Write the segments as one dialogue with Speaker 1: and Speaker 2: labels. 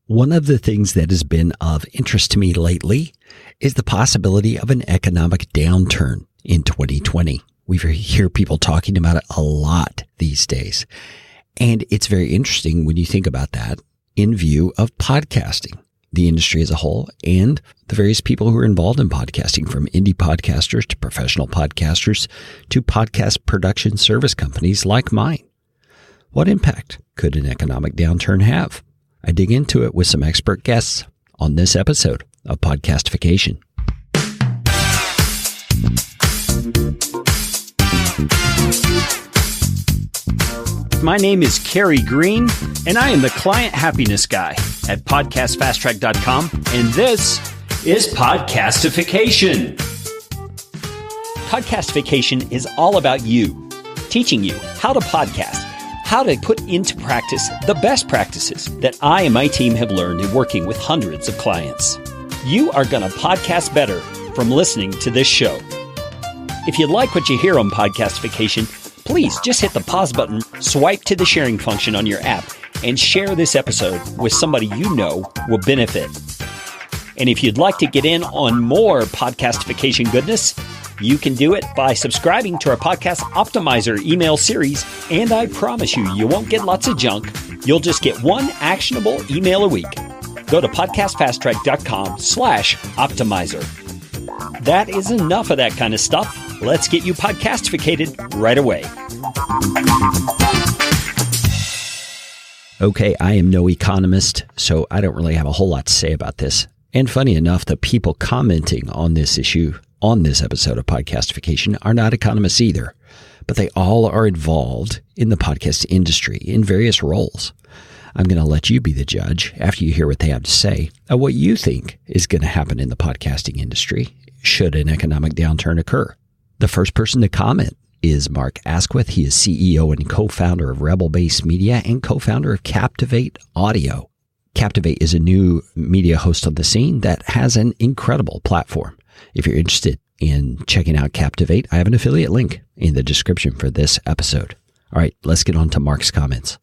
Speaker 1: One of the things that has been of interest to me lately is the possibility of an economic downturn in 2020. We hear people talking about it a lot these days. And it's very interesting when you think about that in view of podcasting, the industry as a whole, and the various people who are involved in podcasting, from indie podcasters to professional podcasters to podcast production service companies like mine. What impact could an economic downturn have? I dig into it with some expert guests on this episode of Podcastification.
Speaker 2: My name is Kerry Green, and I am the Client Happiness Guy at PodcastFastTrack.com, and this is Podcastification. Podcastification is all about you, teaching you how to podcast, how to put into practice the best practices that I and my team have learned in working with hundreds of clients. You are going to podcast better from listening to this show. If you like what you hear on Podcastification, please just hit the pause button, swipe to the sharing function on your app, and share this episode with somebody you know will benefit. And if you'd like to get in on more Podcastification goodness, you can do it by subscribing to our Podcast Optimizer email series, and I promise you won't get lots of junk. You'll just get one actionable email a week. Go to podcastfasttrack.com/optimizer. That is enough of that kind of stuff. Let's get you podcastificated right away.
Speaker 1: Okay, I am no economist, so I don't really have a whole lot to say about this. And funny enough, the people commenting on this issue on this episode of Podcastification are not economists either, but they all are involved in the podcast industry in various roles. I'm going to let you be the judge after you hear what they have to say of what you think is going to happen in the podcasting industry should an economic downturn occur. The first person to comment is Mark Asquith. He is CEO and co-founder of Rebel Base Media and co-founder of Captivate Audio. Captivate is a new media host on the scene that has an incredible platform. If you're interested in checking out Captivate, I have an affiliate link in the description for this episode. All right, let's get on to Mark's comments.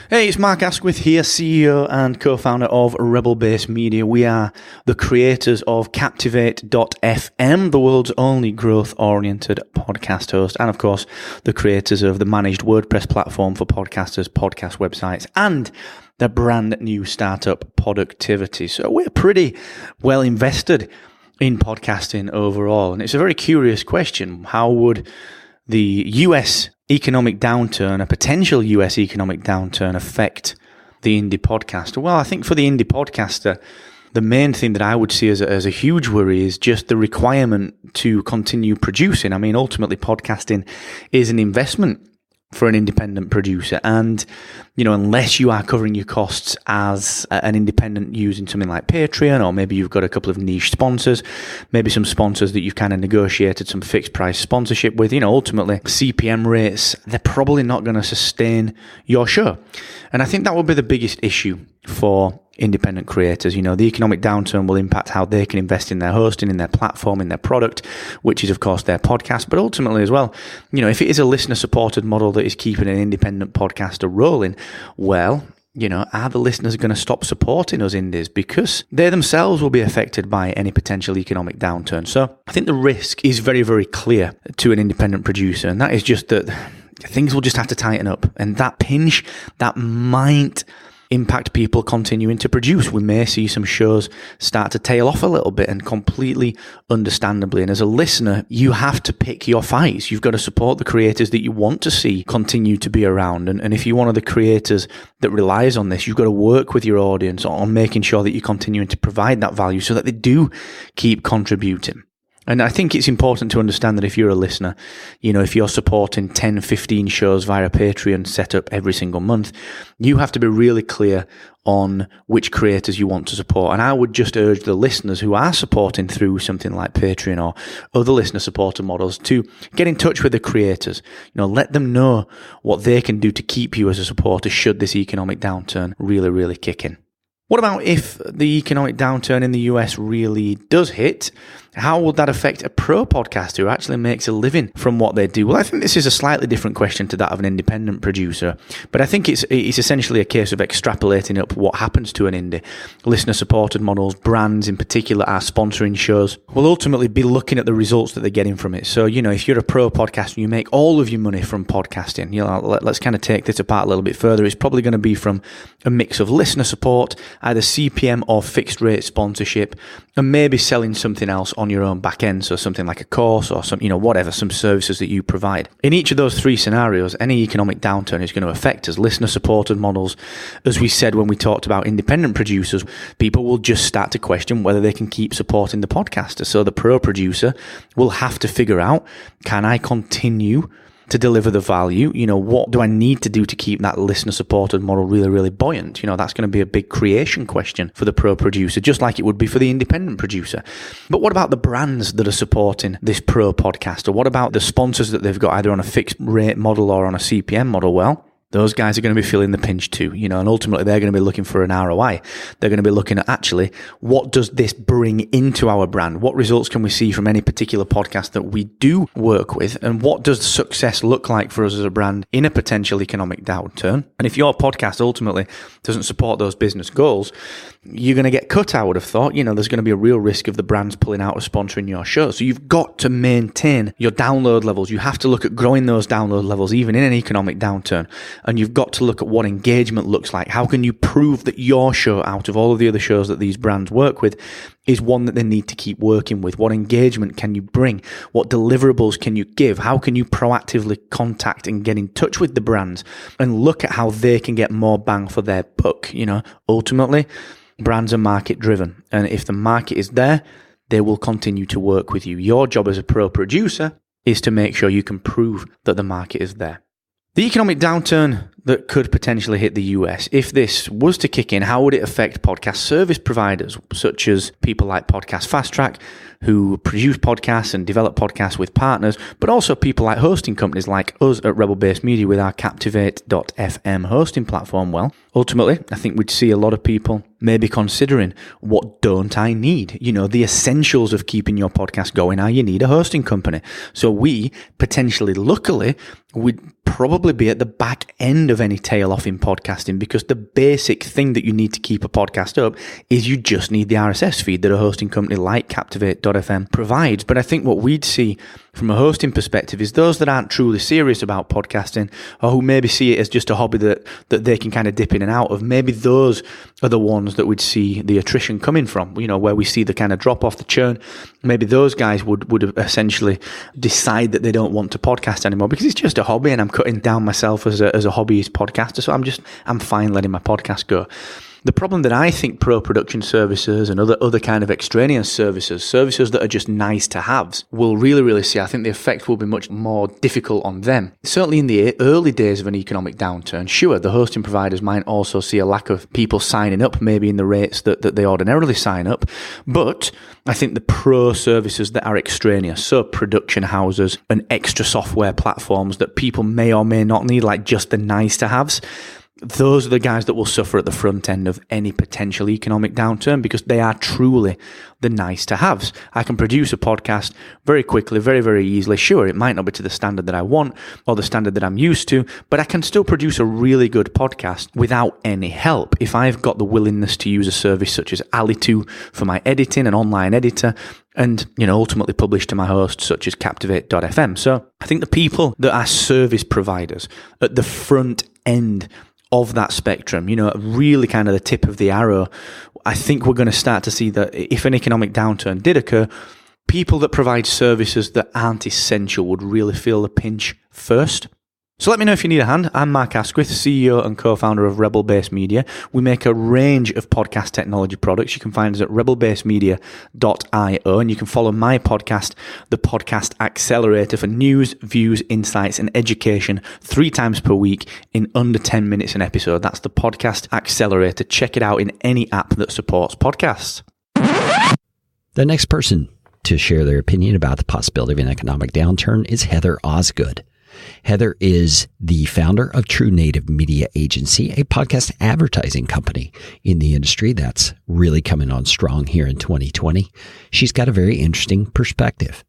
Speaker 3: Hey, it's Mark Asquith here, CEO and co-founder of Rebel Base Media. We are the creators of Captivate.fm, the world's only growth-oriented podcast host, and of course, the creators of the managed WordPress platform for podcasters, podcast websites, and the brand new startup Productivity. So we're pretty well invested in podcasting overall, and it's a very curious question. How would the US economic downturn, a potential US economic downturn, affect the indie podcaster? Well, I think for the indie podcaster, the main thing that I would see as a huge worry is just the requirement to continue producing. I mean, ultimately, podcasting is an investment for an independent producer. And, you know, unless you are covering your costs as an independent using something like Patreon, or maybe you've got a couple of niche sponsors, maybe some sponsors that you've kind of negotiated some fixed price sponsorship with, you know, ultimately CPM rates, they're probably not going to sustain your show. And I think that will be the biggest issue for independent creators. You know, the economic downturn will impact how they can invest in their hosting, in their platform, in their product, which is of course their podcast. But ultimately as well, you know, if it is a listener supported model that is keeping an independent podcaster rolling, well, you know, are the listeners going to stop supporting us indies because they themselves will be affected by any potential economic downturn? So I think the risk is very, very clear to an independent producer, and that is just that things will just have to tighten up, and that pinch, that might impact people continuing to produce. We may see some shows start to tail off a little bit, and completely understandably. And as a listener, you have to pick your fights. You've got to support the creators that you want to see continue to be around. And if you're one of the creators that relies on this, you've got to work with your audience on making sure that you're continuing to provide that value so that they do keep contributing. And I think it's important to understand that if you're a listener, you know, if you're supporting 10, 15 shows via Patreon set up every single month, you have to be really clear on which creators you want to support. And I would just urge the listeners who are supporting through something like Patreon or other listener supporter models to get in touch with the creators. You know, let them know what they can do to keep you as a supporter should this economic downturn really, really kick in. What about if the economic downturn in the US really does hit? How would that affect a pro podcaster who actually makes a living from what they do? Well, I think this is a slightly different question to that of an independent producer, but I think it's essentially a case of extrapolating up what happens to an indie. Listener-supported models, brands in particular are sponsoring shows, will ultimately be looking at the results that they're getting from it. So, if you're a pro podcaster, you make all of your money from podcasting. Let's kind of take this apart a little bit further. It's probably going to be from a mix of listener support, either CPM or fixed rate sponsorship, and maybe selling something else on your own back end. So something like a course or some, whatever, some services that you provide. In each of those three scenarios, any economic downturn is going to affect us. Listener supported models, as we said when we talked about independent producers, people will just start to question whether they can keep supporting the podcaster. So the pro producer will have to figure out, can I continue to deliver the value? What do I need to do to keep that listener-supported model really, really buoyant? That's going to be a big creation question for the pro producer, just like it would be for the independent producer. But what about the brands that are supporting this pro podcaster? What about the sponsors that they've got either on a fixed rate model or on a CPM model? Well, those guys are going to be feeling the pinch too, and ultimately they're going to be looking for an ROI. They're going to be looking at actually, what does this bring into our brand? What results can we see from any particular podcast that we do work with? And what does success look like for us as a brand in a potential economic downturn? And if your podcast ultimately doesn't support those business goals, you're going to get cut, I would have thought. There's going to be a real risk of the brands pulling out of sponsoring your show. So you've got to maintain your download levels. You have to look at growing those download levels even in an economic downturn. And you've got to look at what engagement looks like. How can you prove that your show, out of all of the other shows that these brands work with, is one that they need to keep working with? What engagement can you bring? What deliverables can you give? How can you proactively contact and get in touch with the brands and look at how they can get more bang for their buck? Ultimately, brands are market driven. And if the market is there, they will continue to work with you. Your job as a pro producer is to make sure you can prove that the market is there. The economic downturn that could potentially hit the US, if this was to kick in, how would it affect podcast service providers, such as people like Podcast Fast Track, who produce podcasts and develop podcasts with partners, but also people like hosting companies like us at Rebel Base Media with our Captivate.fm hosting platform? Well, ultimately, I think we'd see a lot of people maybe considering, what don't I need? The essentials of keeping your podcast going are you need a hosting company. So we potentially, luckily, would probably be at the back end of any tail off in podcasting, because the basic thing that you need to keep a podcast up is you just need the RSS feed that a hosting company like Captivate.fm provides. But I think what we'd see from a hosting perspective is those that aren't truly serious about podcasting, or who maybe see it as just a hobby that they can kind of dip in and out of, maybe those are the ones that would see the attrition coming from, where we see the kind of drop off, the churn. Maybe those guys would essentially decide that they don't want to podcast anymore because it's just a hobby and I'm cutting down myself as a hobbyist podcaster. So I'm fine letting my podcast go. The problem that I think pro production services and other kind of extraneous services that are just nice to haves, will really, really see, I think the effect will be much more difficult on them. Certainly in the early days of an economic downturn, sure, the hosting providers might also see a lack of people signing up, maybe in the rates that they ordinarily sign up. But I think the pro services that are extraneous, so production houses and extra software platforms that people may or may not need, like just the nice to haves, those are the guys that will suffer at the front end of any potential economic downturn, because they are truly the nice to haves. I can produce a podcast very quickly, very, very easily. Sure, it might not be to the standard that I want or the standard that I'm used to, but I can still produce a really good podcast without any help. If I've got the willingness to use a service such as Ali2 for my editing, an online editor, and, ultimately publish to my hosts such as Captivate.fm. So I think the people that are service providers at the front end of that spectrum, really kind of the tip of the arrow, I think we're going to start to see that if an economic downturn did occur, people that provide services that aren't essential would really feel the pinch first. So let me know if you need a hand. I'm Mark Asquith, CEO and co-founder of Rebel Base Media. We make a range of podcast technology products. You can find us at rebelbasemedia.io, and you can follow my podcast, The Podcast Accelerator, for news, views, insights, and education 3 times per week in under 10 minutes an episode. That's The Podcast Accelerator. Check it out in any app that supports podcasts.
Speaker 1: The next person to share their opinion about the possibility of an economic downturn is Heather Osgood. Heather is the founder of True Native Media Agency, a podcast advertising company in the industry that's really coming on strong here in 2020. She's got a very interesting perspective.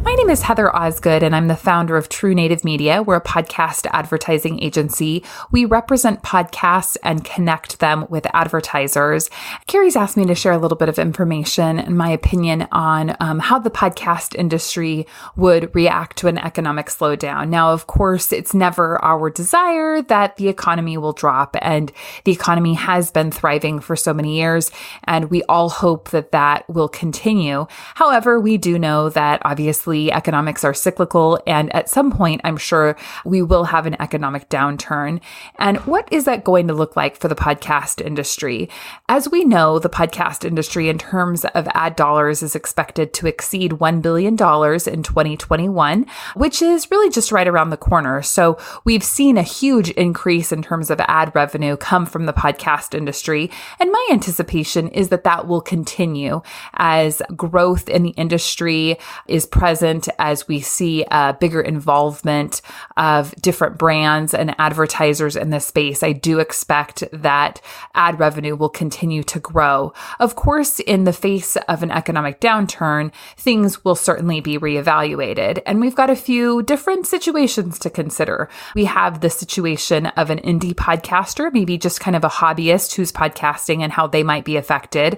Speaker 4: My name is Heather Osgood, and I'm the founder of True Native Media. We're a podcast advertising agency. We represent podcasts and connect them with advertisers. Carrie's asked me to share a little bit of information and my opinion on how the podcast industry would react to an economic slowdown. Now, of course, it's never our desire that the economy will drop, and the economy has been thriving for so many years, and we all hope that that will continue. However, we do know that obviously economics are cyclical, and at some point, I'm sure we will have an economic downturn. And what is that going to look like for the podcast industry? As we know, the podcast industry in terms of ad dollars is expected to exceed $1 billion in 2021, which is really just right around the corner. So we've seen a huge increase in terms of ad revenue come from the podcast industry. And my anticipation is that that will continue as growth in the industry is present, as we see a bigger involvement of different brands and advertisers in this space. I do expect that ad revenue will continue to grow. Of course, in the face of an economic downturn, things will certainly be reevaluated. And we've got a few different situations to consider. We have the situation of an indie podcaster, maybe just kind of a hobbyist who's podcasting and how they might be affected.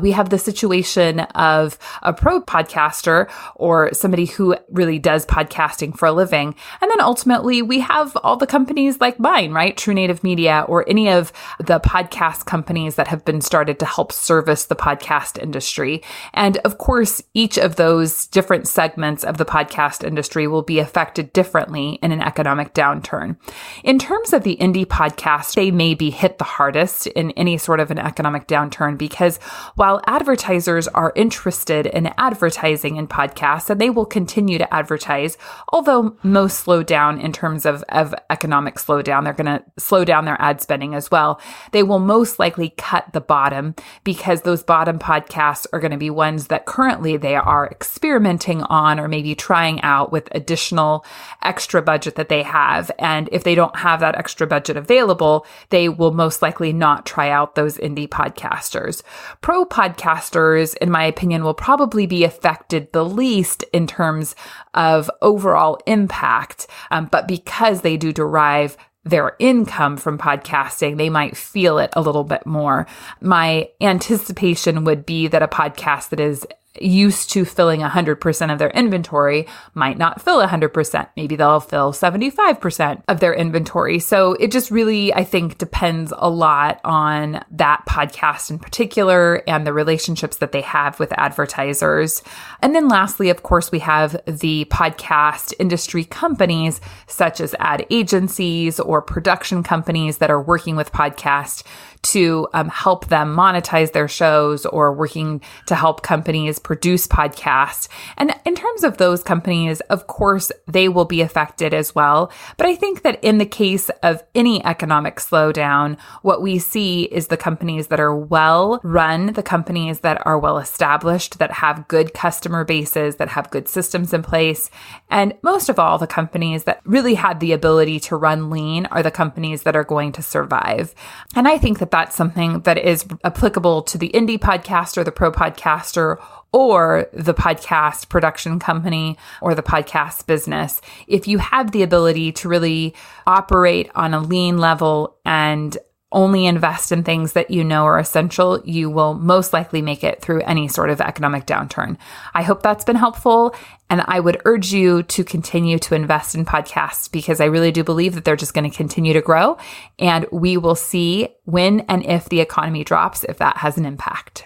Speaker 4: We have the situation of a pro podcaster or somebody who really does podcasting for a living. And then ultimately, we have all the companies like mine, right? True Native Media, or any of the podcast companies that have been started to help service the podcast industry. And of course, each of those different segments of the podcast industry will be affected differently in an economic downturn. In terms of the indie podcast, they may be hit the hardest in any sort of an economic downturn, because while advertisers are interested in advertising in podcasts, and they will continue to advertise, although most slow down in terms of economic slowdown, they're going to slow down their ad spending as well. They will most likely cut the bottom, because those bottom podcasts are going to be ones that currently they are experimenting on or maybe trying out with additional extra budget that they have. And if they don't have that extra budget available, they will most likely not try out those indie podcasters. Pro podcasters, in my opinion, will probably be affected the least in terms of overall impact. But because they do derive their income from podcasting, they might feel it a little bit more. My anticipation would be that a podcast that is used to filling 100% of their inventory might not fill 100%. Maybe they'll fill 75% of their inventory. So it just really, I think, depends a lot on that podcast in particular and the relationships that they have with advertisers. And then lastly, of course, we have the podcast industry companies such as ad agencies or production companies that are working with podcasts to help them monetize their shows, or working to help companies produce podcasts. And in terms of those companies, of course, they will be affected as well. But I think that in the case of any economic slowdown, what we see is the companies that are well run, the companies that are well established, that have good customer bases, that have good systems in place. And most of all, the companies that really had the ability to run lean are the companies that are going to survive. And I think that that's something that is applicable to the indie podcaster, the pro podcaster, or the podcast production company or the podcast business. If you have the ability to really operate on a lean level and only invest in things that you know are essential, you will most likely make it through any sort of economic downturn. I hope that's been helpful, and I would urge you to continue to invest in podcasts, because I really do believe that they're just going to continue to grow, and we will see when and if the economy drops, if that has an impact.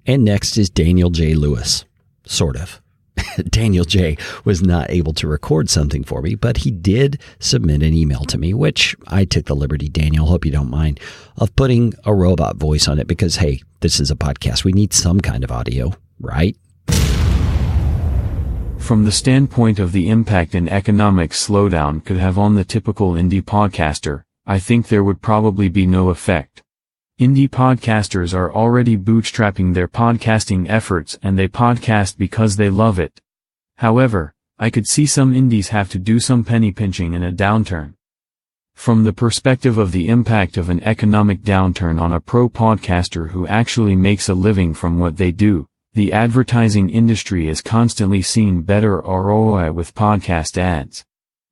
Speaker 1: And next is Daniel J. Lewis, sort of. Daniel J. was not able to record something for me, but he did submit an email to me, which I took the liberty, Daniel, hope you don't mind, of putting a robot voice on it because, hey, this is a podcast. We need some kind of audio, right?
Speaker 5: From the standpoint of the impact an economic slowdown could have on the typical indie podcaster, I think there would probably be no effect. Indie podcasters are already bootstrapping their podcasting efforts and they podcast because they love it. However, I could see some indies have to do some penny pinching in a downturn. From the perspective of the impact of an economic downturn on a pro podcaster who actually makes a living from what they do, the advertising industry is constantly seeing better ROI with podcast ads.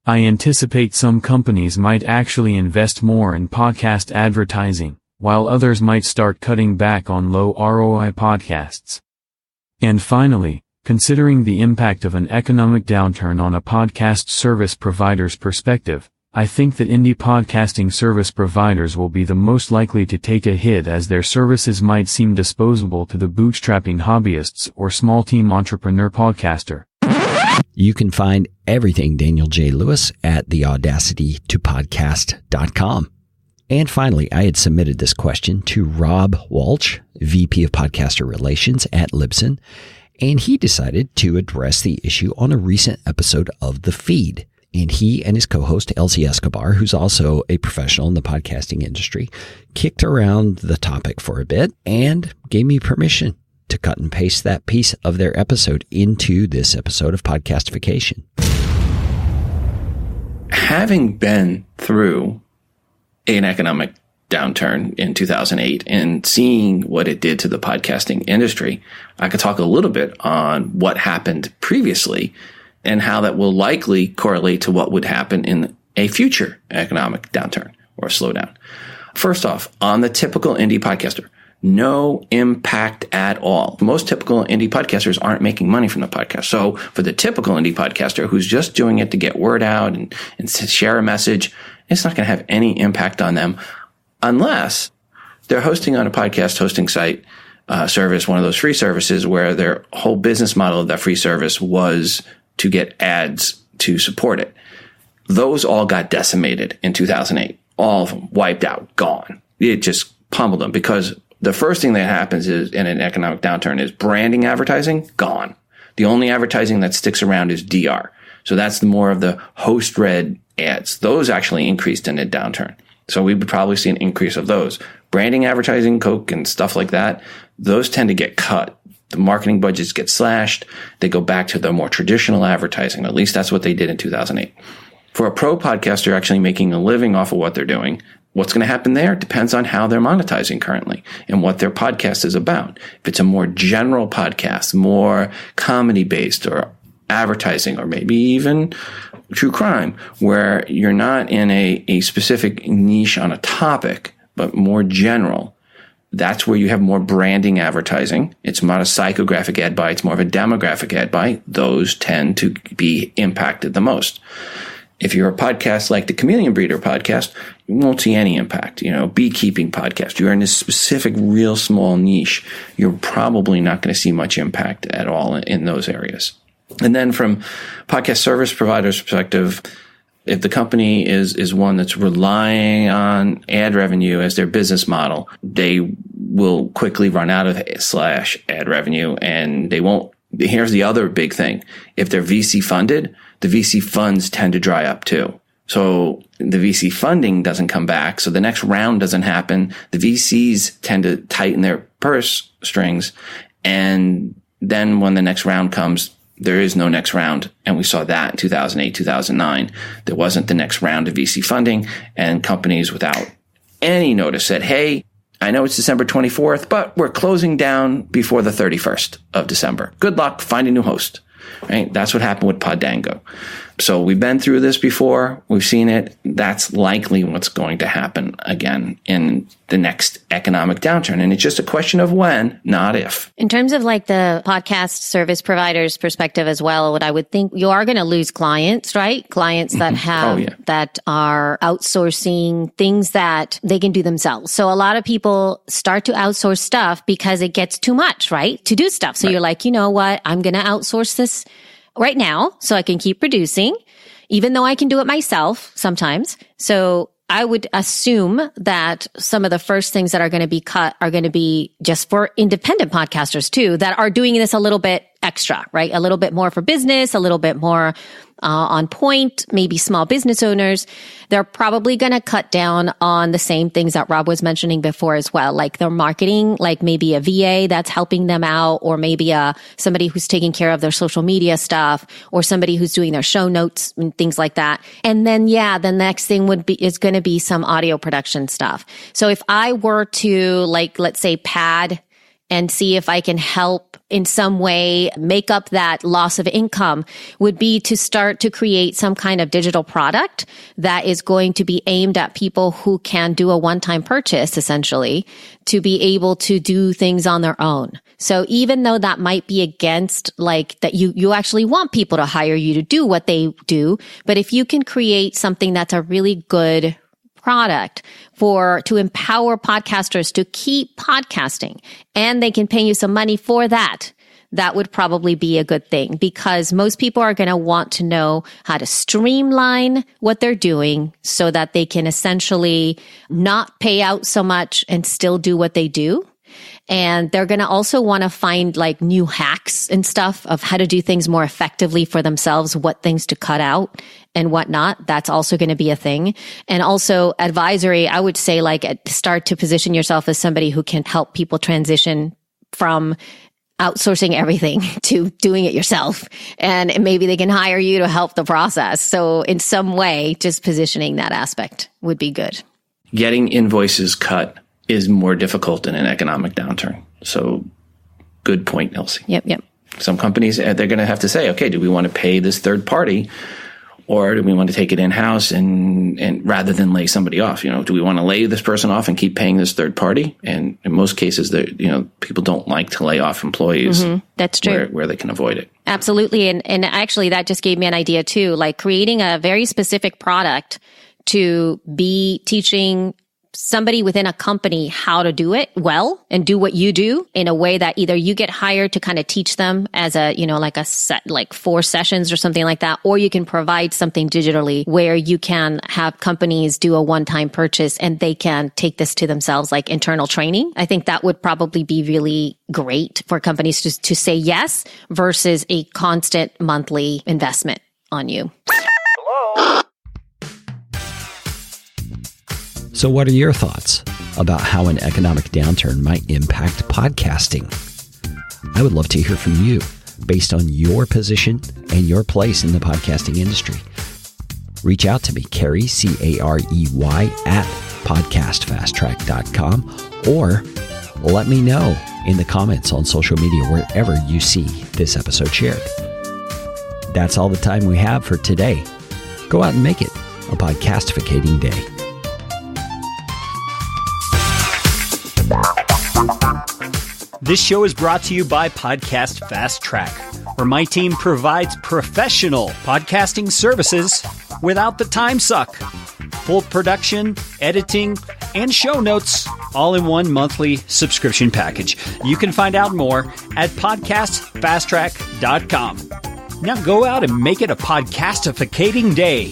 Speaker 5: I anticipate some companies might actually invest more in podcast advertising, while others might start cutting back on low ROI podcasts. And finally, considering the impact of an economic downturn on a podcast service provider's perspective, I think that indie podcasting service providers will be the most likely to take a hit, as their services might seem disposable to the bootstrapping hobbyists or small team entrepreneur podcaster.
Speaker 1: You can find everything Daniel J. Lewis at theaudacitytopodcast.com. And finally, I had submitted this question to Rob Walsh, VP of Podcaster Relations at Libsyn, and he decided to address the issue on a recent episode of The Feed. And he and his co-host, Elsie Escobar, who's also a professional in the podcasting industry, kicked around the topic for a bit and gave me permission to cut and paste that piece of their episode into this episode of Podcastification.
Speaker 6: Having been through an economic downturn in 2008 and seeing what it did to the podcasting industry, I could talk a little bit on what happened previously and how that will likely correlate to what would happen in a future economic downturn or slowdown. First off, on the typical indie podcaster, no impact at all. Most typical indie podcasters aren't making money from the podcast. So for the typical indie podcaster who's just doing it to get word out and to share a message, it's not going to have any impact on them unless they're hosting on a podcast hosting site service, one of those free services where their whole business model of that free service was to get ads to support it. Those all got decimated in 2008. All of them wiped out, gone. It just pummeled them because the first thing that happens is in an economic downturn is branding advertising, gone. The only advertising that sticks around is DR. So that's the more of the host-read ads. Those actually increased in a downturn. So we would probably see an increase of those. Branding advertising, Coke and stuff like that, those tend to get cut. The marketing budgets get slashed. They go back to the more traditional advertising. At least that's what they did in 2008. For a pro podcaster actually making a living off of what they're doing, what's going to happen there depends on how they're monetizing currently and what their podcast is about. If it's a more general podcast, more comedy-based or advertising or maybe even true crime, where you're not in a specific niche on a topic, but more general, that's where you have more branding advertising. It's not a psychographic ad buy. It's more of a demographic ad buy. Those tend to be impacted the most. If you're a podcast like the Chameleon Breeder podcast, you won't see any impact. Beekeeping podcast, you're in a specific, real small niche. You're probably not going to see much impact at all in those areas. And then from podcast service providers' perspective, if the company is one that's relying on ad revenue as their business model, they will quickly run out of /ad revenue, and they won't. Here's the other big thing. If they're VC funded, the VC funds tend to dry up too. So the VC funding doesn't come back. So the next round doesn't happen. The VCs tend to tighten their purse strings. And then when the next round comes, there is no next round. And we saw that in 2008, 2009. There wasn't the next round of VC funding, and companies without any notice said, hey, I know it's December 24th, but we're closing down before the 31st of December. Good luck, find a new host. Right? That's what happened with Podango. So we've been through this before. We've seen it. That's likely what's going to happen again in the next economic downturn. And it's just a question of when, not if.
Speaker 7: In terms of like the podcast service providers perspective as well, what I would think, you are going to lose clients, right? Clients that have, that are outsourcing things that they can do themselves. So a lot of people start to outsource stuff because it gets too much, right? To do stuff. So you're like, you know what? I'm going to outsource this right now so I can keep producing, even though I can do it myself sometimes. So I would assume that some of the first things that are going to be cut are going to be just for independent podcasters too, that are doing this a little bit extra, right? A little bit more for business, a little bit more on point, maybe small business owners, they're probably going to cut down on the same things that Rob was mentioning before as well, like their marketing, like maybe a VA that's helping them out, or maybe somebody who's taking care of their social media stuff, or somebody who's doing their show notes and things like that. And then, the next thing is going to be some audio production stuff. So if I were to, like, let's say pad and see if I can help in some way make up that loss of income, would be to start to create some kind of digital product that is going to be aimed at people who can do a one-time purchase, essentially, to be able to do things on their own. So even though that might be against, like, that you actually want people to hire you to do what they do, but if you can create something that's a really good product to empower podcasters to keep podcasting, and they can pay you some money for that, that would probably be a good thing, because most people are going to want to know how to streamline what they're doing so that they can essentially not pay out so much and still do what they do. And they're going to also want to find like new hacks and stuff of how to do things more effectively for themselves, what things to cut out and whatnot. That's also going to be a thing. And also advisory, I would say, like, start to position yourself as somebody who can help people transition from outsourcing everything to doing it yourself. And maybe they can hire you to help the process. So in some way, just positioning that aspect would be good.
Speaker 6: Getting invoices cut is more difficult in an economic downturn. So good point, Elsie.
Speaker 7: Yep.
Speaker 6: Some companies, they're going to have to say, okay, do we want to pay this third party, or do we want to take it in-house and rather than lay somebody off? Do we want to lay this person off and keep paying this third party? And in most cases, people don't like to lay off employees.
Speaker 7: Mm-hmm. That's true.
Speaker 6: Where they can avoid it.
Speaker 7: Absolutely. And actually, that just gave me an idea too, like creating a very specific product to be teaching somebody within a company how to do it well and do what you do in a way that either you get hired to kind of teach them as like a set, like 4 sessions or something like that, or you can provide something digitally where you can have companies do a one-time purchase and they can take this to themselves, like internal training. I think that would probably be really great for companies to say yes versus a constant monthly investment on you.
Speaker 1: So what are your thoughts about how an economic downturn might impact podcasting? I would love to hear from you based on your position and your place in the podcasting industry. Reach out to me, Carey, Carey, at podcastfasttrack.com, or let me know in the comments on social media wherever you see this episode shared. That's all the time we have for today. Go out and make it a podcastificating day.
Speaker 2: This show is brought to you by Podcast Fast Track, where my team provides professional podcasting services without the time suck. Full production, editing, and show notes, all in one monthly subscription package. You can find out more at podcastfasttrack.com. Now go out and make it a podcastificating day.